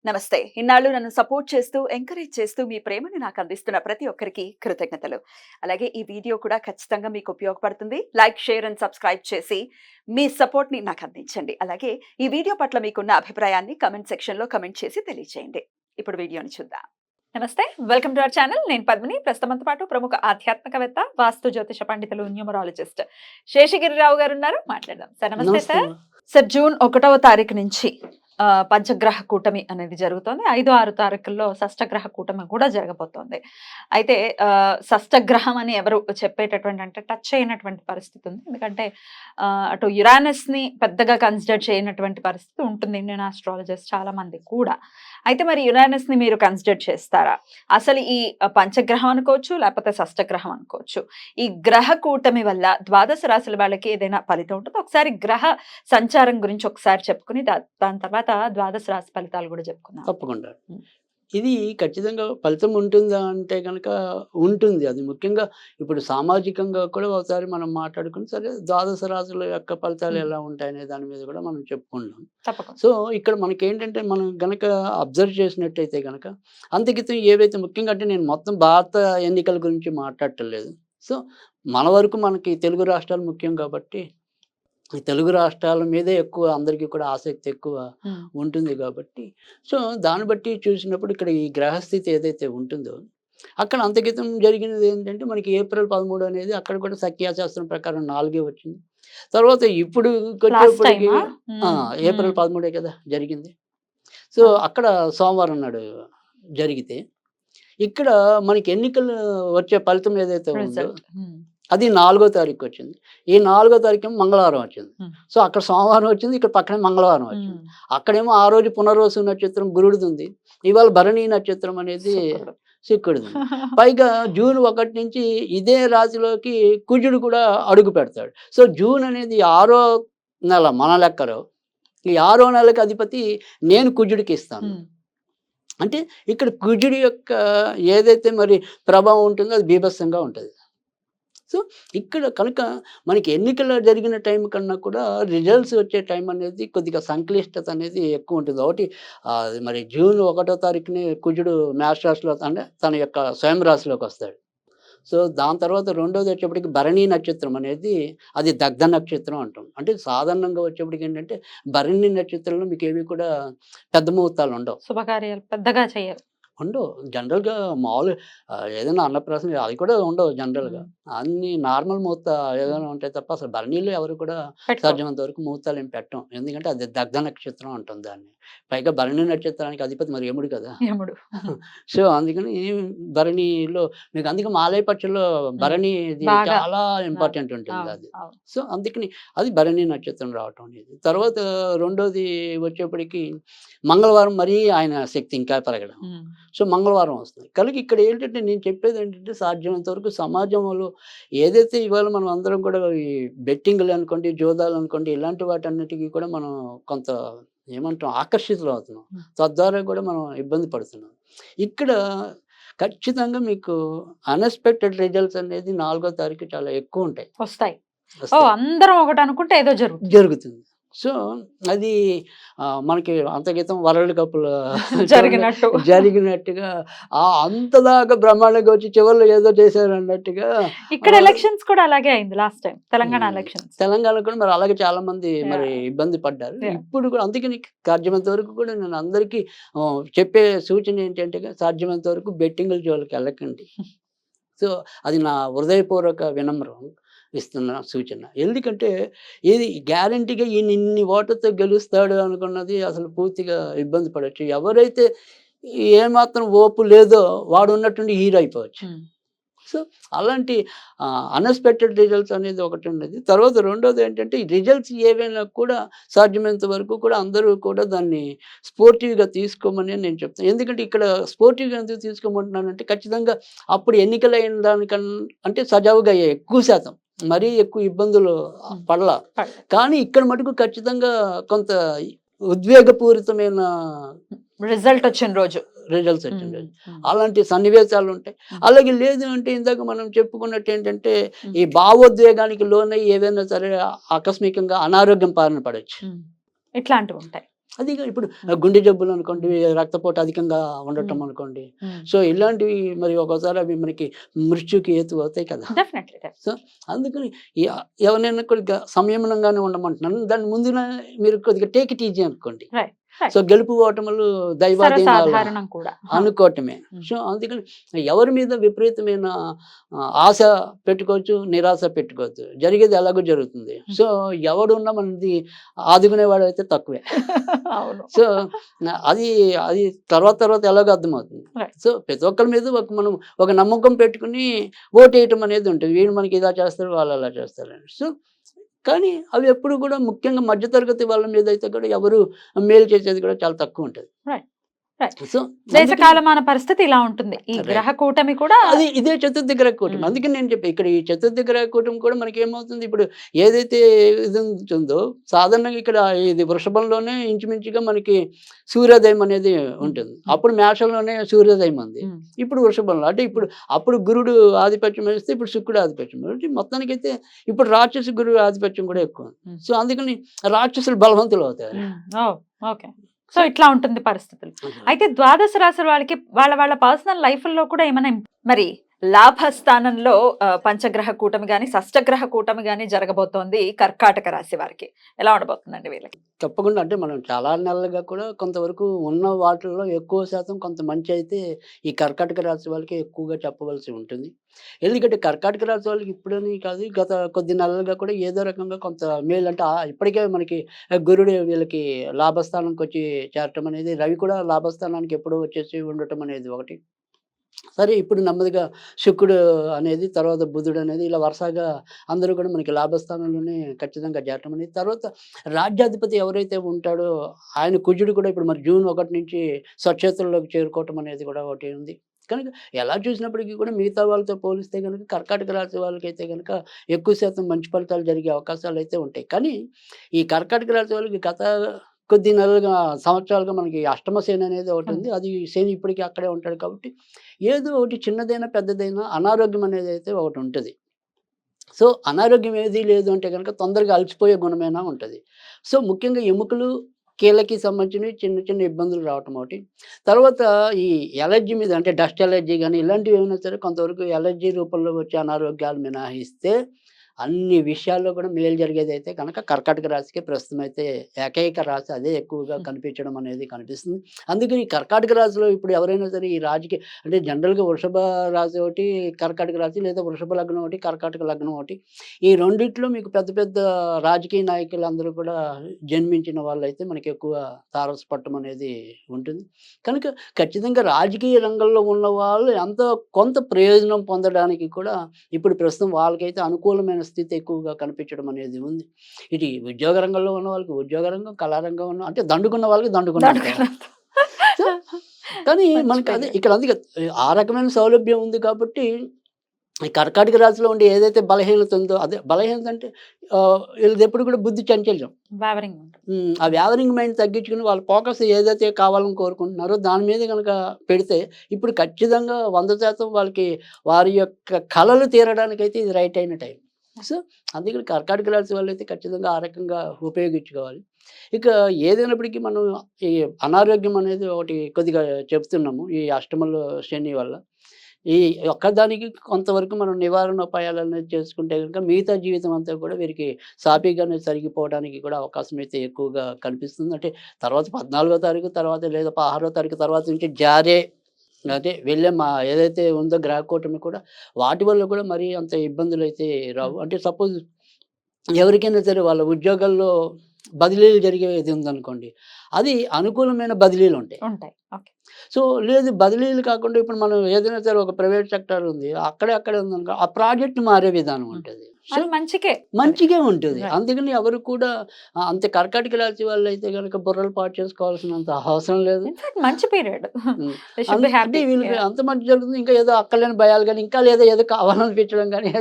నమస్తే. ఇన్నాళ్ళు నన్ను సపోర్ట్ చేస్తూ, ఎంకరేజ్ చేస్తూ మీ ప్రేమని నాకు అందిస్తున్న ప్రతి ఒక్కరికి కృతజ్ఞతలు. అలాగే ఈ వీడియో కూడా ఖచ్చితంగా మీకు ఉపయోగపడుతుంది. లైక్, షేర్ అండ్ సబ్స్క్రైబ్ చేసి మీ సపోర్ట్‌ని నాకు అందించండి. అలాగే ఈ వీడియో పట్ల మీకున్న అభిప్రాయాన్ని కామెంట్ సెక్షన్‌లో కామెంట్ చేసి తెలియజేయండి. ఇప్పుడు వీడియోని చూద్దాం. నమస్తే. Welcome to our channel. నేను పద్మిని. ప్రస్తుతం మనతో పాటు ప్రముఖ ఆధ్యాత్మికవేత్త, వాస్తు జ్యోతిష పండితులు, న్యూమరాలజిస్ట్ శేషగిరిరావు గారు ఉన్నారు. మాట్లాడదాం. సార్ నమస్తే సార్. సార్ జూన్ 1వ తారీఖు నుంచి పంచగ్రహ కూటమి అనేది జరుగుతోంది. 5, 6 తారీఖుల్లో షష్టగ్రహ కూటమి కూడా జరగబోతోంది. అయితే షష్టగ్రహం అని ఎవరు చెప్పేటటువంటి అంటే టచ్ అయినటువంటి పరిస్థితి ఉంది. ఎందుకంటే అటు యురానస్‌ని పెద్దగా కన్సిడర్ చేయనటువంటి పరిస్థితి ఉంటుంది ఇండియన్ ఆస్ట్రాలజర్స్ చాలా మంది కూడా. అయితే మరి యురానస్‌ని మీరు కన్సిడర్ చేస్తారా? అసలు ఈ పంచగ్రహం అనుకోవచ్చు, లేకపోతే షష్టగ్రహం అనుకోవచ్చు. ఈ గ్రహ కూటమి వల్ల ద్వాదశ రాశుల వాళ్ళకి ఏదైనా ఫలితం ఉంటుందా? ఒకసారి గ్రహ సంచారం గురించి ఒకసారి చెప్పుకుని దాని తర్వాత ద్వాదశ రాశి ఫలితాలు కూడా చెప్పుకుందాం. తప్పకుండా. ఇది ఖచ్చితంగా ఫలితం ఉంటుందా అంటే గనక ఉంటుంది. అది ముఖ్యంగా ఇప్పుడు సామాజికంగా కూడా ఒకసారి మనం మాట్లాడుకుని సరే ద్వాదశ రాశుల యొక్క ఫలితాలు ఎలా ఉంటాయనే దాని మీద కూడా మనం చెప్పుకుందాం. తప్పకుండా. సో, ఇక్కడ మనకేంటంటే మనం గనక అబ్జర్వ్ చేసినట్టయితే గనక అంతకితం ఏవైతే ముఖ్యంగా అంటే నేను మొత్తం భారత ఎన్నికల గురించి మాట్లాడటం లేదు. సో, మన వరకు మనకి తెలుగు రాష్ట్రాలు ముఖ్యం కాబట్టి ఈ తెలుగు రాష్ట్రాల మీదే ఎక్కువ అందరికీ కూడా ఆసక్తి ఎక్కువ ఉంటుంది కాబట్టి సో దాన్ని బట్టి చూసినప్పుడు ఇక్కడ ఈ గ్రహస్థితి ఏదైతే ఉంటుందో అక్కడ అంతకితం జరిగినది ఏంటంటే మనకి ఏప్రిల్ 13 అనేది అక్కడ కూడా సంఖ్యాశాస్త్రం ప్రకారం 4 వచ్చింది. తర్వాత ఇప్పుడు వచ్చేప్పటికి ఏప్రిల్ 13 కదా జరిగింది. సో అక్కడ సోమవారం నాడు జరిగితే ఇక్కడ మనకి ఎన్నికలు వచ్చే ఫలితం ఏదైతే ఉందో అది 4వ తారీఖు వచ్చింది. ఈ 4వ తారీఖు మంగళవారం వచ్చింది. సో అక్కడ సోమవారం వచ్చింది, ఇక్కడ పక్కనే మంగళవారం వచ్చింది. అక్కడేమో ఆ రోజు పునర్వసు నక్షత్రం గురుడిది ఉంది, ఇవాళ భరణి నక్షత్రం అనేది శుక్రుడిది. పైగా జూన్ 1 నుంచి ఇదే రాశిలోకి కుజుడు కూడా అడుగు పెడతాడు. సో జూన్ అనేది 6వ నెల మన లెక్కలో. ఈ 6వ నెలకి అధిపతి నేను కుజుడికి ఇస్తాను. అంటే ఇక్కడ కుజుడి యొక్క ఏదైతే మరి ప్రభావం ఉంటుందో అది బీభత్సంగా ఉంటుంది. సో ఇక్కడ కనుక మనకి ఎన్నికలు జరిగిన టైం కన్నా కూడా రిజల్ట్స్ వచ్చే టైం అనేది కొద్దిగా సంక్లిష్టత అనేది ఎక్కువ ఉంటుంది. ఒకటి మరి జూన్ 1వ తారీఖుని కుజుడు మేష రాశిలో అంటే తన యొక్క స్వయం రాశిలోకి వస్తాడు. సో దాని తర్వాత రెండోది వచ్చేప్పటికి భరణి నక్షత్రం అనేది అది దగ్ధ నక్షత్రం అంటాం. అంటే సాధారణంగా వచ్చేప్పటికి ఏంటంటే భరణి నక్షత్రంలో మీకు ఏవి కూడా పెద్ద ముహూర్తాలు ఉండవు, శుభకార్యాలు పెద్దగా చేయరు, ఉండవు. జనరల్‌గా మామూలు ఏదైనా అన్నప్రాసన అది కూడా ఉండవు జనరల్‌గా. అన్నీ నార్మల్ ముహూర్త ఏదైనా ఉంటాయి తప్ప అసలు భరణిలో ఎవరు కూడా సాధ్యమైనంత వరకు ముహూర్తాలు ఏం పెట్టం. ఎందుకంటే అది దగ్ధ నక్షత్రం అంటాం దాన్ని. పైగా భరణి నక్షత్రానికి అధిపతి మరి యముడు కదా! యముడు. సో అందుకని భరణిలో మీకు అందుకే మాలయ పక్షుల్లో భరణిది చాలా ఇంపార్టెంట్ ఉంటుంది అది. సో అందుకని అది భరణి నక్షత్రం రావటం అనేది. తర్వాత రెండోది వచ్చేప్పటికి మంగళవారం మరీ ఆయన శక్తి ఇంకా పెరగడం. సో మంగళవారం వస్తుంది. కనుక ఇక్కడ ఏంటంటే నేను చెప్పేది ఏంటంటే సాధ్యమైనంత వరకు సమాజంలో ఏదైతే ఇవాళ మనం అందరం కూడా ఈ బెట్టింగ్లు అనుకోండి, జోదాలు అనుకోండి, ఇలాంటి వాటన్నిటికీ కూడా మనం కొంత ఏమంటాం ఆకర్షితులు అవుతున్నాం. తద్వారా కూడా మనం ఇబ్బంది పడుతున్నాం. ఇక్కడ ఖచ్చితంగా మీకు అన్ఎక్స్‌పెక్టెడ్ రిజల్ట్స్ అనేది 4వ తారీఖు చాలా ఎక్కువ ఉంటాయి, వస్తాయి. అందరం ఒకటి అనుకుంటే ఏదో జరుగుతుంది. సో అది మనకి అంతక్రితం వరల్డ్ కప్‌లో జరిగినట్టుగా అంతదాకా బ్రహ్మాండంగా వచ్చి చివరిలో ఏదో చేశారు అన్నట్టుగా ఇక్కడ ఎలక్షన్స్ కూడా అలాగే అయింది last time Telangana elections. Telangana కూడా మరి అలాగే చాలా మంది మరి ఇబ్బంది పడ్డారు. ఇప్పుడు కూడా అందుకని సాధ్యమైనంత వరకు కూడా నేను అందరికీ చెప్పే సూచన ఏంటంటే సాధ్యమైనంత వరకు బెట్టింగ్ల జోలికి వెళ్ళకండి. సో అది నా హృదయపూర్వక వినమ్రం ఇస్తున్న సూచన. ఎందుకంటే ఇది గ్యారంటీగా ఈయన ఇన్ని ఓట్లతో గెలుస్తాడు అనుకున్నది అసలు పూర్తిగా ఇబ్బంది పడవచ్చు. ఎవరైతే ఏమాత్రం ఓపు లేదో వాడు ఉన్నట్టుండి హీరో అయిపోవచ్చు. సో అలాంటి అన్ఎక్స్‌పెక్టెడ్ రిజల్ట్స్ అనేది ఒకటి ఉన్నది. తర్వాత రెండోది ఏంటంటే ఈ రిజల్ట్స్ ఏవైనా కూడా సాధ్యమైనంత వరకు కూడా అందరూ కూడా దాన్ని స్పోర్టివ్‌గా తీసుకోమని నేను చెప్తాను. ఎందుకంటే ఇక్కడ స్పోర్టివ్‌గా ఎందుకు తీసుకోమంటున్నానంటే ఖచ్చితంగా అప్పుడు ఎన్నికలైన దానికన్నా అంటే సజావుగా అయ్యాయి ఎక్కువ శాతం. మరీ ఎక్కువ ఇబ్బందులు పడలా. కానీ ఇక్కడ మటుకు ఖచ్చితంగా కొంత ఉద్వేగపూరితమైన రిజల్ట్స్ వచ్చిన రోజు అలాంటి సన్నివేశాలు ఉంటాయి. అలాగే లేదు అంటే ఇందాక మనం చెప్పుకున్నట్టు ఏంటంటే ఈ భావోద్వేగానికి లోనై ఏదైనా సరే ఆకస్మికంగా అనారోగ్యం బారిన పడవచ్చు. ఇట్లాంటివి ఉంటాయి. అది ఇప్పుడు గుండె జబ్బులు అనుకోండి, రక్తపోటు అధికంగా ఉండటం అనుకోండి. సో ఇలాంటివి మరి ఒక్కోసారి అవి మనకి మృత్యుకి హేతు అవుతాయి కదా. డెఫినెట్లీ. సో అందుకని ఎవరైనా కొద్దిగా సంయమనంగానే ఉండమంటున్నాను. దాని ముందున మీరు కొద్దిగా టేక్ ఇట్ ఈజీ అనుకోండి. రైట్. సో గెలుపు ఓటములు దైవాధీనాలు సర్వసాధారణం కూడా. అనుకోవటమే. సో అందుకని ఎవరి మీద విపరీతమైన ఆశ పెట్టుకోవచ్చు, నిరాశ పెట్టుకోవచ్చు. జరిగేది ఎలాగో జరుగుతుంది. సో ఎవడున్నా మనది ఆదుకునేవాడు అయితే తక్కువే. అవును. సో అది అది తర్వాత తర్వాత ఎలాగో అర్థమవుతుంది. Right. సో ప్రతి ఒక్కరి మీద మనం ఒక నమ్మకం పెట్టుకుని ఓటేయటం అనేది ఉంటుంది. వీళ్ళు మనకి ఇలా చేస్తారు, వాళ్ళు అలా చేస్తారని. సో కానీ అవి ఎప్పుడు కూడా ముఖ్యంగా మధ్యతరగతి వాళ్ళ మీద అయితే కూడా ఎవరు మేలు చేసేది కూడా చాలా తక్కువ ఉంటుంది. రైట్. రైట్. సో దేశ కాలమాన పరిస్థితి ఇలా ఉంటుంది. ఈ Right. గ్రహ కూటమి కూడా అది ఇదే చతుర్థ గ్రహ కూటమి. అందుకని నేను చెప్పి ఇక్కడ ఈ చతుర్థ గ్రహ కూటమి కూడా మనకి ఏమవుతుంది, ఇప్పుడు ఏదైతే ఇది ఉంటుందో సాధారణంగా ఇక్కడ ఇది వృషభంలోనే ఇంచుమించుగా మనకి సూర్యోదయం అనేది ఉంటుంది. అప్పుడు మేషంలోనే సూర్యోదయం ఉంది. ఇప్పుడు వృషభంలో అంటే ఇప్పుడు అప్పుడు గురుడు ఆధిపత్యం వహిస్తే ఇప్పుడు శుక్రుడు ఆధిపత్యం అంటే మొత్తానికైతే ఇప్పుడు రాక్షస గురువు ఆధిపత్యం కూడా ఎక్కువ. సో అందుకని రాక్షసులు బలవంతులు అవుతారు. ఓకే. సో ఇట్లా ఉంటుంది పరిస్థితులు. అయితే ద్వాదశ రాశుల వాళ్ళకి వాళ్ళ పర్సనల్ లైఫ్లో కూడా ఏమైనా మరి లాభస్థానంలో పంచగ్రహ కూటమి గాని షష్టగ్రహ కూటమి గాని జరగబోతోంది కర్కాటక రాశి వారికి. ఎలా ఉండబోతుందండి వీళ్ళకి? తప్పకుండా అంటే మనం చాలా నెలలుగా కూడా కొంతవరకు ఉన్న వాటిల్లో ఎక్కువ శాతం కొంత మంచి అయితే ఈ కర్కాటక రాశి వాళ్ళకి ఎక్కువగా చెప్పవలసి ఉంటుంది. ఎందుకంటే కర్కాటక రాశి వాళ్ళకి ఇప్పుడని కాదు, గత కొద్ది నెలలుగా కూడా ఏదో రకంగా కొంత మేలు అంటే ఇప్పటికే మనకి గురుడు వీళ్ళకి లాభస్థానానికి వచ్చి చేరటం అనేది, రవి కూడా లాభస్థానానికి ఎప్పుడో వచ్చేసి ఉండటం అనేది ఒకటి. సరే ఇప్పుడు నెమ్మదిగా శుక్రుడు అనేది, తర్వాత బుధుడు అనేది ఇలా వరుసగా అందరూ కూడా మనకి లాభస్థానంలోనే ఖచ్చితంగా చేరటం అనేది. తర్వాత రాజ్యాధిపతి ఎవరైతే ఉంటాడో ఆయన కుజుడు కూడా ఇప్పుడు మరి జూన్ 1 నుంచి స్వక్షేత్రంలోకి చేరుకోవటం అనేది కూడా ఒకటి ఉంది. కనుక ఎలా చూసినప్పటికీ కూడా మిగతా వాళ్ళతో పోలిస్తే కనుక కర్కాటక రాశి వాళ్ళకైతే కనుక ఎక్కువ శాతం మంచి ఫలితాలు జరిగే అవకాశాలు అయితే ఉంటాయి. కానీ ఈ కర్కాటక రాశి వాళ్ళకి గత కొద్ది నెలలుగా సంవత్సరాలుగా మనకి అష్టమ శని అనేది ఒకటి ఉంది. అది శని ఇప్పటికీ అక్కడే ఉంటాడు కాబట్టి ఏదో ఒకటి చిన్నదైనా పెద్దదైనా అనారోగ్యం అనేది అయితే ఒకటి ఉంటుంది. సో అనారోగ్యం ఏది లేదు అంటే కనుక తొందరగా అలసిపోయే గుణమైనా ఉంటుంది. సో ముఖ్యంగా ఎముకలు కీళ్ళకి సంబంధించినవి చిన్న చిన్న ఇబ్బందులు రావటం ఒకటి. తర్వాత ఈ ఎలర్జీ మీద అంటే డస్ట్ ఎలర్జీ కానీ ఇలాంటివి ఏమైనా సరే కొంతవరకు ఎలర్జీ రూపంలో వచ్చే అనారోగ్యాలు మినహాయిస్తే అన్ని విషయాల్లో కూడా మేలు జరిగేది అయితే కనుక కర్కాటక రాశికి ప్రస్తుతం అయితే ఏకైక రాశి అదే ఎక్కువగా కనిపించడం అనేది కనిపిస్తుంది. అందుకని ఈ కర్కాటక రాశిలో ఇప్పుడు ఎవరైనా సరే ఈ రాశికి అంటే జనరల్గా వృషభ రాశి ఒకటి, కర్కాటక రాశి, లేదా వృషభ లగ్నం ఒకటి, కర్కాటక లగ్నం ఒకటి, ఈ రెండిట్లో మీకు పెద్ద పెద్ద రాజకీయ నాయకులు అందరూ కూడా జన్మించిన వాళ్ళైతే మనకి ఎక్కువ తారసపట్టం అనేది ఉంటుంది. కనుక ఖచ్చితంగా రాజకీయ రంగంలో ఉన్న వాళ్ళు కొంత ప్రయోజనం పొందడానికి కూడా ఇప్పుడు ప్రస్తుతం వాళ్ళకైతే అనుకూలమైన స్థితి ఎక్కువగా కనిపించడం అనేది ఉంది. ఇది ఉద్యోగ రంగంలో ఉన్న వాళ్ళకి ఉద్యోగ రంగం, కళారంగం ఉన్న అంటే దండుకున్న వాళ్ళకి దండుకున్న. కానీ మనకి అదే ఇక్కడ అందుకే ఆ రకమైన సౌలభ్యం ఉంది కాబట్టి ఈ కర్కాటక రాశిలో ఉండే ఏదైతే బలహీనత ఉందో, అదే బలహీనత అంటే వీళ్ళది ఎప్పుడు కూడా బుద్ధి చంచల్యం. ఆ వ్యావరింగ్ మైండ్ తగ్గించుకుని వాళ్ళ ఫోకస్ ఏదైతే కావాలని కోరుకుంటున్నారో దాని మీద కనుక పెడితే ఇప్పుడు ఖచ్చితంగా 100% వాళ్ళకి వారి యొక్క కళలు తీరడానికైతే ఇది రైట్ అయిన టైం. సో అందుకని కర్కాటక రాశి వాళ్ళు అయితే ఖచ్చితంగా ఆ రకంగా ఉపయోగించుకోవాలి. ఇక ఏదైనప్పటికీ మనం ఈ అనారోగ్యం అనేది ఒకటి కొద్దిగా చెప్తున్నాము ఈ అష్టమంలో శని వల్ల. ఈ ఒక్కదానికి కొంతవరకు మనం నివారణోపాయాలు అనేది చేసుకుంటే కనుక మిగతా జీవితం అంతా కూడా వీరికి సాఫీగానే జరిగిపోవడానికి కూడా అవకాశం అయితే ఎక్కువగా కనిపిస్తుంది. అంటే తర్వాత 14వ తారీఖు తర్వాత లేదా 16వ తారీఖు తర్వాత నుంచి జారే అంటే వెళ్ళే ఏదైతే ఉందో గ్రహ కూటమి కూడా వాటి వల్ల కూడా మరీ అంత ఇబ్బందులు అయితే రావు. అంటే సపోజ్ ఎవరికైనా సరే వాళ్ళ ఉద్యోగాల్లో బదిలీలు జరిగేది ఉందనుకోండి, అది అనుకూలమైన బదిలీలు ఉంటాయి. సో లేదు బదిలీలు కాకుండా ఇప్పుడు మనం ఏదైనా సరే ఒక ప్రైవేట్ సెక్టర్ ఉంది, అక్కడే ఉందనుకో ఆ ప్రాజెక్ట్ మారే విధానం ఉంటుంది. సో మంచిగా ఉంటుంది. అందుకని ఎవరు కూడా అంతే కర్కాటక రాశి వాళ్ళు అయితే కనుక బుర్రలు పాటు చేసుకోవాల్సినంత అవసరం లేదు. మంచి పీరియడ్ అంటే వీళ్ళకి అంత మంచి జరుగుతుంది. ఇంకా ఏదో అక్కలేని భయాలు కానీ ఇంకా ఏదో కావాలనిపించడం కానీ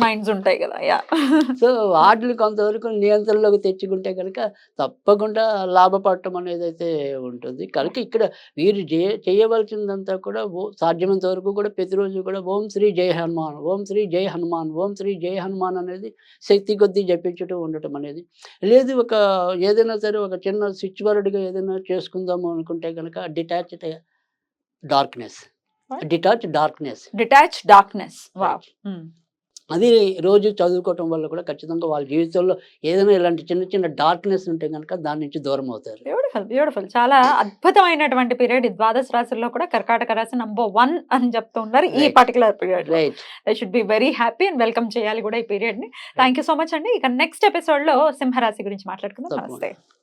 మైండ్స్ ఉంటాయి కదా. సో వాటిని కొంతవరకు నియంత్రణలోకి తెచ్చుకుంటే కనుక తప్పకుండా లాభపడటం అనేది అయితే ఉంటుంది. కనుక ఇక్కడ వీరు చేయవలసిందంతా కూడా సాధ్యమైనంత వరకు కూడా ప్రతిరోజు కూడా ఓం శ్రీ జై హనుమాన్, ఓం శ్రీ జై హనుమాన్, ఓం శ్రీ జై హనుమాన్ అనేది శక్తి కొద్దీ జపించడం ఉండటం అనేది. లేదు ఏదైనా సరే ఒక చిన్న స్విచ్ వర్డ్గా ఏదైనా చేసుకుందాము అనుకుంటే కనుక డార్క్నెస్ డిటాచ్ డార్క్నెస్. వావ్. అది రోజు చదువుకోవటం వల్ల కూడా ఖచ్చితంగా వాళ్ళ జీవితంలో ఏదైనా ఇలాంటి చిన్న చిన్న డార్క్నెస్ ఉంటే కనుక దాని నుంచి దూరం అవుతారు. Beautiful, beautiful. చాలా అద్భుతమైనటువంటి పీరియడ్ ఈ ద్వాదశ రాశుల్లో కూడా కర్కాటక రాశి నంబర్ 1 అని చెప్తూ ఉన్నారు ఈ Right. Particular period. Right. They should be very happy and welcome చేయాలి కూడా ఈ పీరియడ్ ని. థ్యాంక్ యూ సో మచ్ అండి. ఇక నెక్స్ట్ ఎపిసోడ్ లో సింహరాశి గురించి మాట్లాడుకుందాం. తప్పకుండా. నమస్తే.